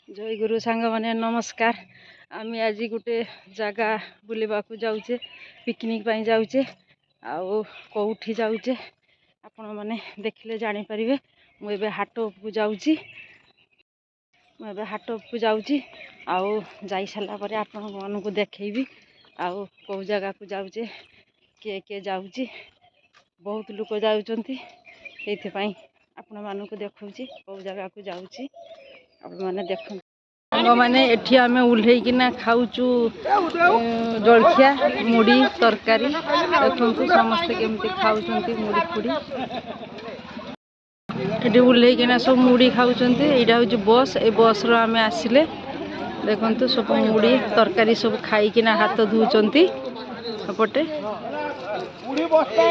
जय गुरु सांग माने नमस्कार। आम आज गोटे जगह बुलवाक जाऊे पिकनिक जाऊे कौटी जाऊे आपण मैंने देखले जापर मुझे हाट को जाऊँगी मुझे हाट को जाऊँगी आई सारापर आपण मानक देखी आउ कौ जगह को जाऊे किए किए जाऊँगी बहुत लोग जाऊँच आपण मानक देखी कौ जगह को जाऊँगी मैंने देख सांग मैंने एठी आम उल्लेकिना खाऊचु जलखिया मुड़ी तरकारी देखु समस्ते केमती खाऊँ मुड़ी फुड़ी ये उल्लेकिना सब मुड़ी खाऊँ। यहाँ हूँ बस ए बस आम आसिले देखु सब मुड़ी तरकारी सब खाईकिना हाथ धोचंती सेपटे मुड़ी बस्ता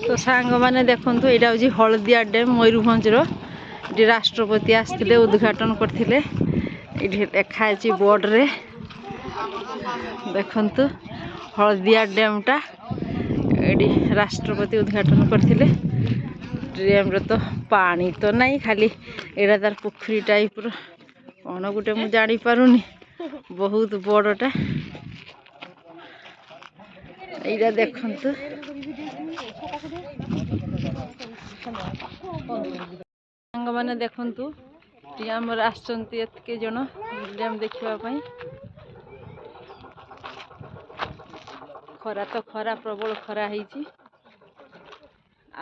तो सांग मैंने देखु यहाँ हूँ हलदिया डैम मयूरभंज राष्ट्रपति आसते उद्घाटन करते देखाई बोर्ड रे देखु हलदिया डैमटा ये राष्ट्रपति उद्घाटन करते डैम तो पानी तो नहीं खाली एटा तार पोखरी टाइप कौन गोटे मुझे जापारुनी बहुत बड़टा यहाँ देखु सांग मैंने देखु आमर आसके जन डैम देखापी खरा तो खरा प्रबल खरा है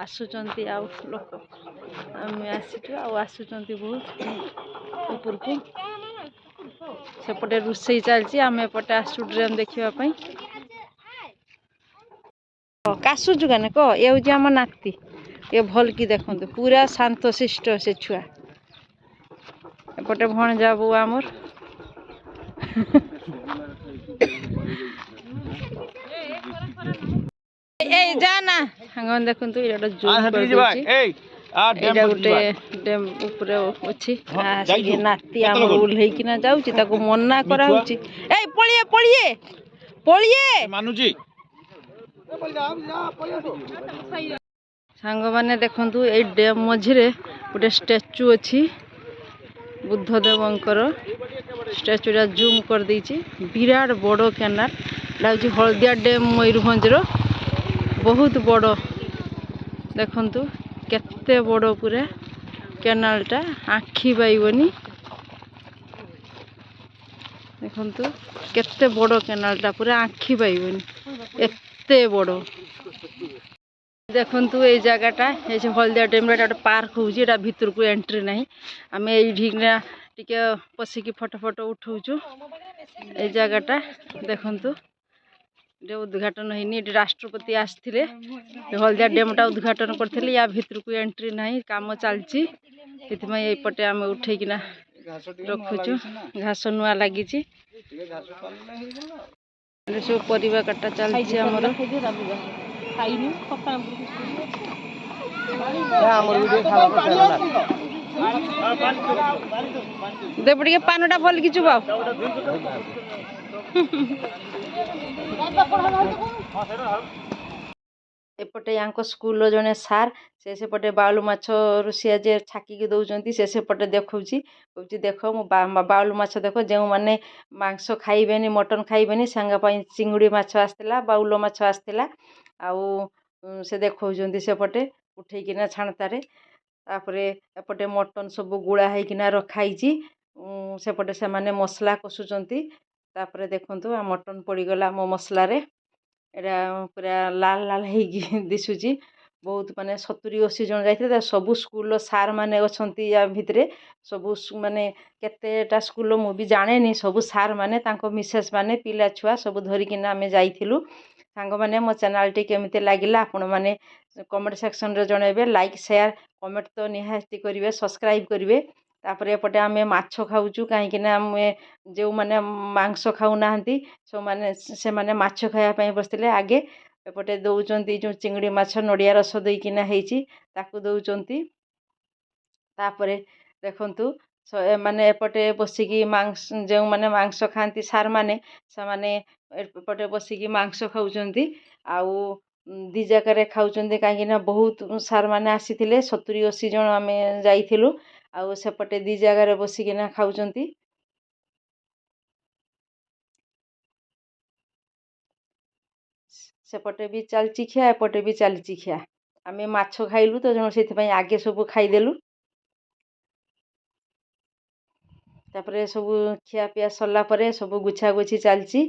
आसुंच लोक आम आसुँच बहुत ऊपर को सेपटे रोषे चलती आम एपटे आसु डैम देखापी काशुचु क्या कह ये हूँ आम नाती ये भल कि देखते पूरा शांत शिष्ट से छुआ एपटे भणजा बो आमर ए जाना सांग देखु ये गोटे डैम उपर अच्छी नाती आम उल्लेकिना जाऊँ मना कराऊँच पलिए पलिए पलिए सांग मैंने देखु ये डैम मझिरे गोटे स्टैचू अच्छी बुद्धदेवंकर स्टैचूटा जूम कर देछि विराट बड़ कैनाल हूँ हलदिया डैम मयूरभंजर बहुत बड़ देखु केते बड़ पूरा कैनालटा आखि पाइबनी देखु केते बड़ कैनालटा पूरा आखि पाइबनी एते बड़ देखु ये जगहटा ये हलदिया डैम गोटे पार्क होगा भितर को एंट्री ना आम ये टिके पशिकी फोटो फोटो उठाऊचु ये जगहटा देखु उद्घाटन होनी राष्ट्रपति आसते हलदिया डैमटा उद्घाटन करते या भितर को एंट्री ना काम चलती यपटे आम उठेकिना रखुचु घास नुआ लगी सब परिवा काटा चलती आमर देपटे पानटा भल कि चुबा एपटे या स्कूल जड़े सार सेपटे बाउल माछ रोषिया जे छाकी दौरान सेपटे देखा देख बाउल माछ देख जो मैंने मांस खाइबेनी मटन खाइबेनी सांगाई चिंगुड़ी माछ आसला बाउल माछ आसला से देखा सेपटे उठेकिना छाणतारे तापरे एपटे मटन सब गुड़ा होकिना रखाई सेपटे से माने मसला कषुचंती तापरे देखंतु आ मटन पड़ीगला मो मसलारे एटा पूरा लाल लाल होगी दिशुची बहुत माने 70-80 जन जाइए सबू स्कूल सार माने अच्छी या भितर सबू माने केतेटा स्कूल मुझे जाने सबू सार माने तांको मिसेस माने पिला छुआ सब धरिकिना आम जाइलु सांग माने मो चैनल टी केमिति लागिला आपण माने कमेंट सेक्शन रे जणाइबे लाइक शेयर कमेंट तो निहाती करेंगे सब्सक्राइब करेंगे तापर एपटे आम माछ खाऊचु कहीं आम जो मैंने मांस खाऊ ना से मैंने माछ खायापी बसते आगे एपटे दौरान जो चिंगड़ी माछ नड़िया रस देकिना ताकू दौरान तापर देखंतु ଏମାନେ ଏପଟେ ବସିକି ଯେଉଁମାନେ ମାଂସ ଖାଆନ୍ତି ସାର୍ମାନେ ସେମାନେ ଏପଟେ ବସିକି ମାଂସ ଖାଉଛନ୍ତି। ଆଉ ଦି ଜାଗାରେ ଖାଉଛନ୍ତି କାହିଁକିନା ବହୁତ ସାର୍ମାନେ ଆସିଥିଲେ 70-80 ଜଣ ଆମେ ଯାଇଥିଲୁ। ଆଉ ସେପଟେ ଦି ଜାଗାରେ ବସିକିନା ଖାଉଛନ୍ତି। ସେପଟେ ବି ଚାଲିଛି ଖିଆ, ଏପଟେ ବି ଚାଲିଛି ଖିଆ। ଆମେ ମାଛ ଖାଇଲୁ ତ ଜଣ ସେଥିପାଇଁ ଆଗେ ସବୁ ଖାଇଦେଲୁ। ତାପରେ ସବୁ ଖିଆପିଆ ସରିଲା ପରେ ସବୁ ଗୁଛାଗୁଛି ଚାଲିଛି।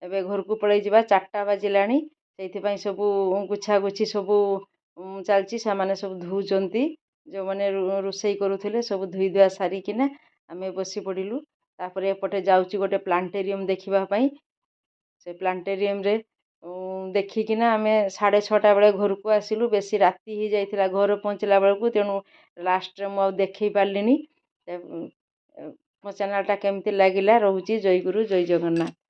ଏବେ ଘରକୁ ପଳେଇ ଯିବା, 4ଟା ବାଜିଲାଣି। ସେଇଥିପାଇଁ ସବୁ ଗୁଛାଗୁଛି ସବୁ ଚାଲିଛି। ସେମାନେ ସବୁ ଧୋଉଛନ୍ତି, ଯେଉଁମାନେ ରୋଷେଇ କରୁଥିଲେ ସବୁ ଧୋଇ ଧୁଆ ସାରିକିନା ଆମେ ବସି ପଡ଼ିଲୁ। ତାପରେ ଏପଟେ ଯାଉଛି ଗୋଟେ ପ୍ଲାନେଟୋରିୟମ୍ ଦେଖିବା ପାଇଁ। ସେ ପ୍ଲାନେଟୋରିୟମ୍ରେ ଦେଖିକିନା ଆମେ 6:30 ବେଳେ ଘରକୁ ଆସିଲୁ। ବେଶୀ ରାତି ହେଇଯାଇଥିଲା ଘରେ ପହଞ୍ଚିଲା ବେଳକୁ, ତେଣୁ ଲାଷ୍ଟରେ ମୁଁ ଆଉ ଦେଖେଇ ପାରିଲିନି। ମୋ ଚ୍ୟାନେଲ୍ଟା କେମିତି ଲାଗିଲା? ରହୁଛି। ଜୟ ଗୁରୁ, ଜୟ ଜଗନ୍ନାଥ।